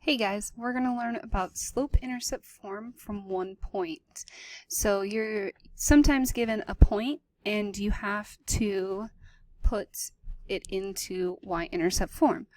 Hey guys, we're going to learn about slope-intercept form from one point. So you're sometimes given a point and you have to put it into y-intercept form.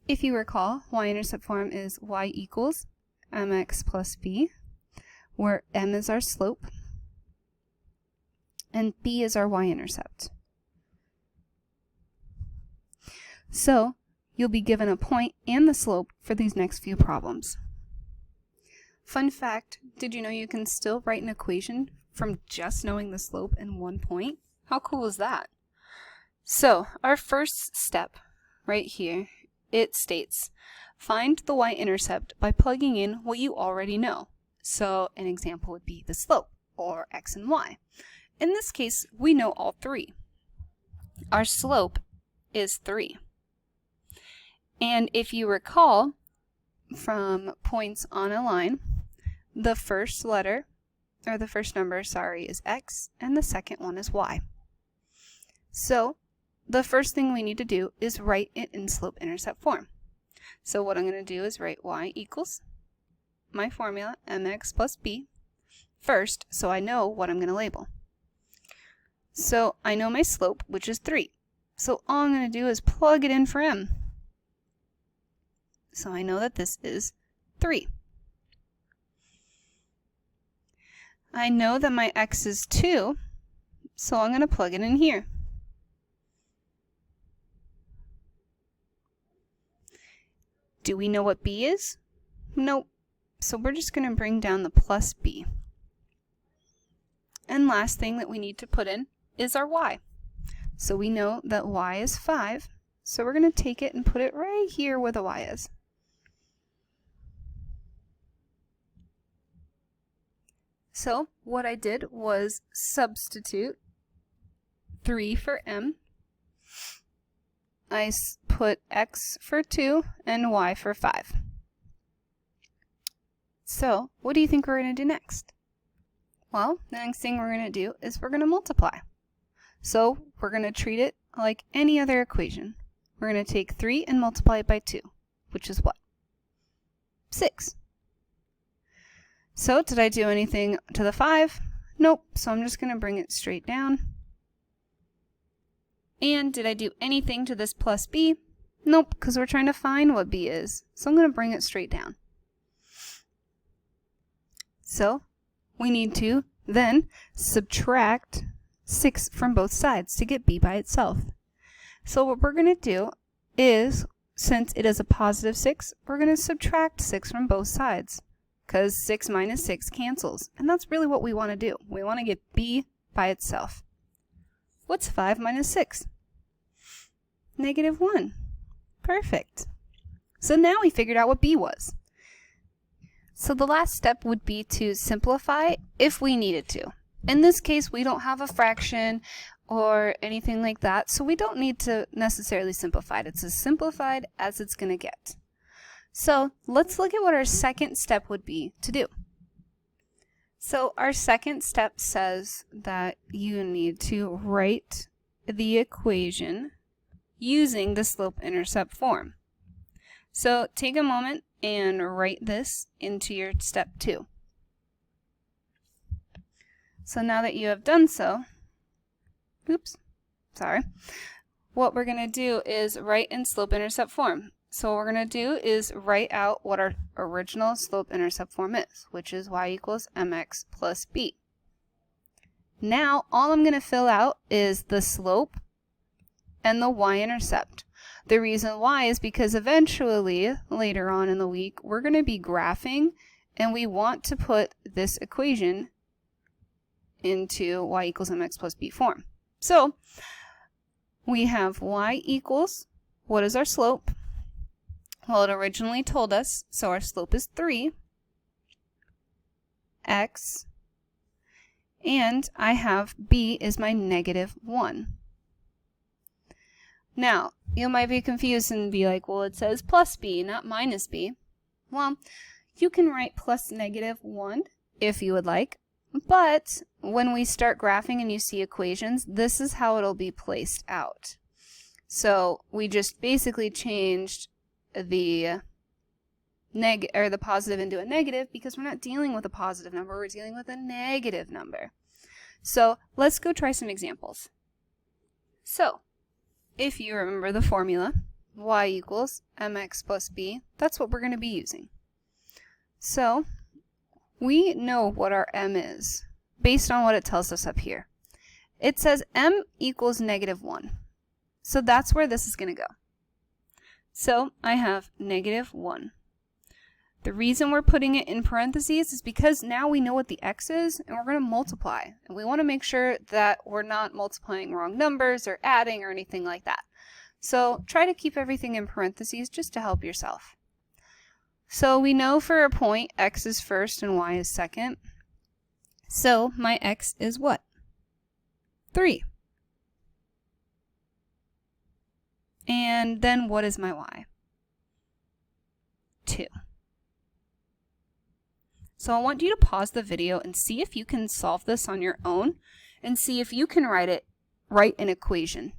If you recall, y-intercept form is y equals mx plus b, where m is our slope and b is our y-intercept. So you'll be given a point and the slope for these next few problems. Fun fact, did you know you can still write an equation from just knowing the slope and one point? How cool is that? So our first step right here, it states, find the y-intercept by plugging in what you already know. So an example would be the slope, or x and y. In this case, we know all three. Our slope is 3. And if you recall from points on a line, the first letter, or the first number, sorry, is x, and the second one is y. So the first thing we need to do is write it in slope-intercept form. So what I'm going to do is write y equals my formula, mx plus b, first, so I know what I'm going to label. So I know my slope, which is 3. So all I'm going to do is plug it in for m. So I know that this is 3. I know that my x is 2, so I'm going to plug it in here. Do we know what b is? Nope. So we're just going to bring down the plus b. And last thing that we need to put in is our y. So we know that y is 5, so we're going to take it and put it right here where the y is. So what I did was substitute 3 for m. I put x for 2 and y for 5. So what do you think we're going to do next? Well, the next thing we're going to do is we're going to multiply. So we're going to treat it like any other equation. We're going to take 3 and multiply it by 2, which is what? 6. So did I do anything to the 5? Nope, so I'm just going to bring it straight down. And did I do anything to this plus b? Nope, because we're trying to find what b is. So I'm going to bring it straight down. So we need to then subtract 6 from both sides to get b by itself. So what we're going to do is, since it is a positive 6, we're going to subtract 6 from both sides, because 6 minus 6 cancels. And that's really what we want to do. We want to get b by itself. What's 5 minus 6? -1. Perfect. So now we figured out what b was. So the last step would be to simplify if we needed to. In this case, we don't have a fraction or anything like that, so we don't need to necessarily simplify it. It's as simplified as it's going to get. So let's look at what our second step would be to do. So our second step says that you need to write the equation using the slope-intercept form. So take a moment and write this into your step 2. So now that you have done so, what we're going to do is write in slope-intercept form. So what we're going to do is write out what our original slope-intercept form is, which is y equals mx plus b. Now all I'm going to fill out is the slope and the y-intercept. The reason why is because eventually, later on in the week, we're going to be graphing, and we want to put this equation into y equals mx plus b form. So we have y equals, what is our slope? Well, it originally told us, so our slope is 3, x, and I have b is my -1. Now, you might be confused and be like, well, it says plus b, not minus b. Well, you can write plus -1 if you would like, but when we start graphing and you see equations, this is how it'll be placed out. So we just basically changed the the positive into a negative because we're not dealing with a positive number, we're dealing with a negative number. So let's go try some examples. So if you remember the formula, y equals mx plus b, that's what we're going to be using. So we know what our m is based on what it tells us up here. It says m equals -1. So that's where this is going to go. So I have -1. The reason we're putting it in parentheses is because now we know what the x is and we're going to multiply. And we want to make sure that we're not multiplying wrong numbers or adding or anything like that. So try to keep everything in parentheses just to help yourself. So we know for a point x is first and y is second. So my x is what? 3. And then what is my y? 2. So I want you to pause the video and see if you can solve this on your own and see if you can write an equation.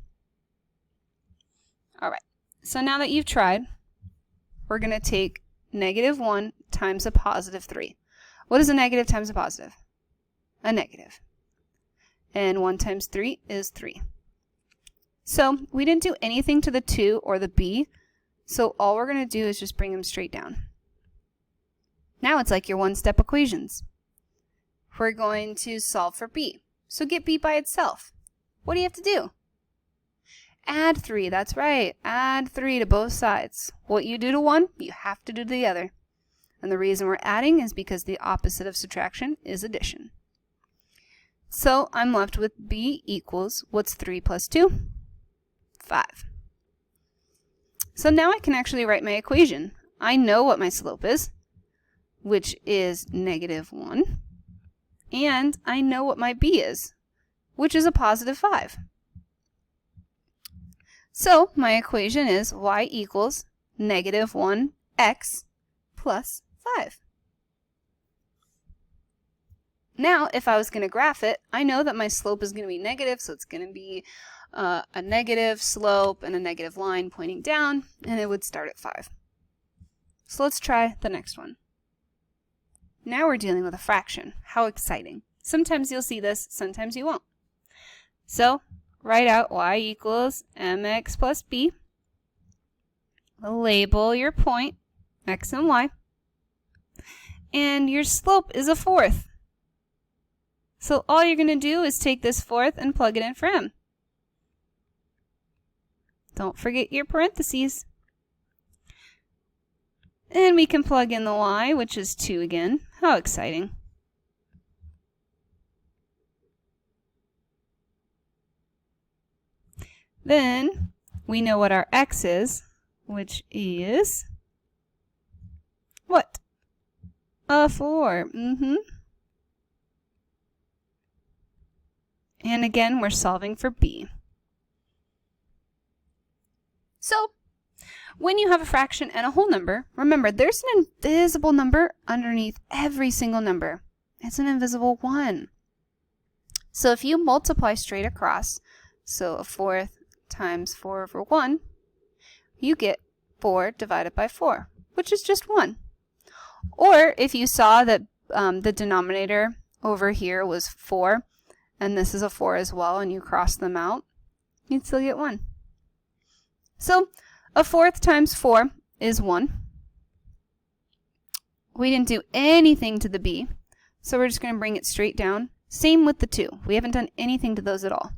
All right, so now that you've tried, we're going to take -1 times a positive 3. What is a negative times a positive? A negative. And 1 times 3 is 3. So we didn't do anything to the 2 or the b, so all we're going to do is just bring them straight down. Now it's like your one-step equations. We're going to solve for b. So get b by itself. What do you have to do? Add 3, that's right. Add 3 to both sides. What you do to one, you have to do to the other. And the reason we're adding is because the opposite of subtraction is addition. So I'm left with b equals, what's 3 plus 2? 5. So now I can actually write my equation. I know what my slope is, which is -1. And I know what my b is, which is a positive 5. So my equation is y equals -1x plus 5. Now, if I was going to graph it, I know that my slope is going to be negative, so it's going to be a negative slope and a negative line pointing down, and it would start at 5. So let's try the next one. Now we're dealing with a fraction. How exciting. Sometimes you'll see this, sometimes you won't. So write out y equals mx plus b. Label your point, x and y. And your slope is a 4th. So all you're going to do is take this 4th and plug it in for m. Don't forget your parentheses. And we can plug in the y, which is 2 again. How exciting. Then we know what our x is, which is what? A 4. And again, we're solving for b. So, when you have a fraction and a whole number, remember, there's an invisible number underneath every single number. It's an invisible 1. So if you multiply straight across, so a 4th times 4 over 1, you get 4 divided by 4, which is just 1. Or if you saw that the denominator over here was 4, and this is a 4 as well, and you cross them out, you'd still get 1. So a 4th times 4 is 1. We didn't do anything to the b, so we're just going to bring it straight down. Same with the 2. We haven't done anything to those at all.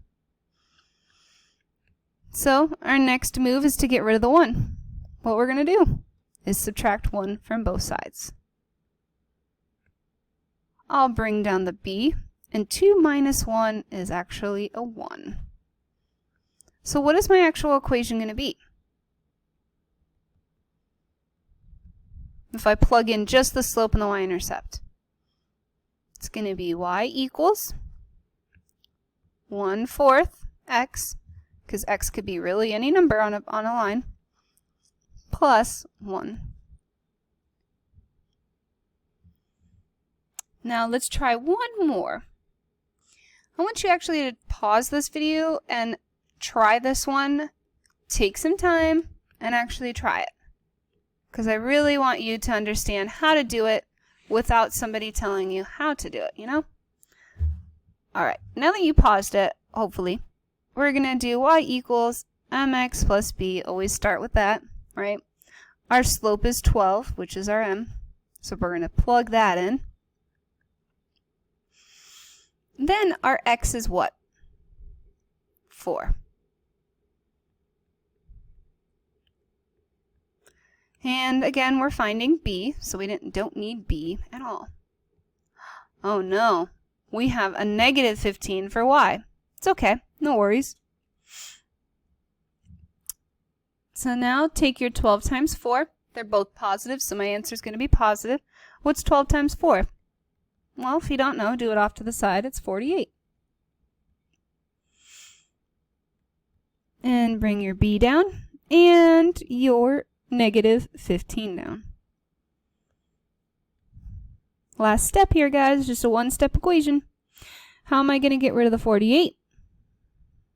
So our next move is to get rid of the 1. What we're going to do is subtract 1 from both sides. I'll bring down the b, and 2 minus 1 is actually a 1. So what is my actual equation going to be? If I plug in just the slope and the y-intercept, it's going to be y equals 1/4 x, because x could be really any number on a line, plus 1. Now let's try one more. I want you actually to pause this video and try this one. Take some time and actually try it, because I really want you to understand how to do it without somebody telling you how to do it, you know? Alright, now that you paused it, hopefully, we're going to do y equals mx plus b. Always start with that, right? Our slope is 12, which is our m. So we're going to plug that in. Then our x is what? 4. And again, we're finding b, so we don't need b at all. Oh no, we have a negative 15 for y. It's okay, no worries. So now take your 12 times 4. They're both positive, so my answer is going to be positive. What's 12 times 4? Well, if you don't know, do it off to the side. It's 48. And bring your b down and your negative 15 down. Last step here, guys, just a one-step equation. How am I going to get rid of the 48?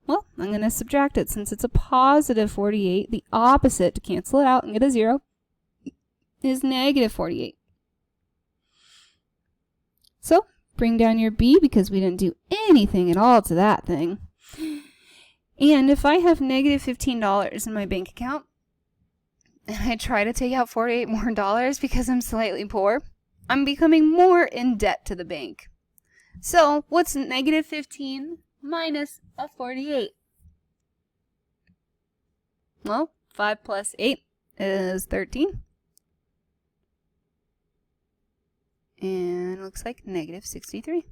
Well, I'm going to subtract it. Since it's a positive 48, the opposite to cancel it out and get a 0 is negative 48. So, bring down your b because we didn't do anything at all to that thing. And if I have negative $15 in my bank account, and I try to take out $48 more because I'm slightly poor, I'm becoming more in debt to the bank. So, what's negative 15 minus a 48? Well, 5 plus 8 is 13. And it looks like negative 63.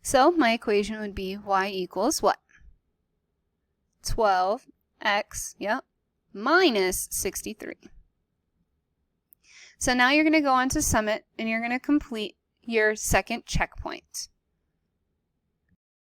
So, my equation would be y equals what? 12x, yep, minus 63. So now you're going to go on to Summit and you're going to complete your second checkpoint.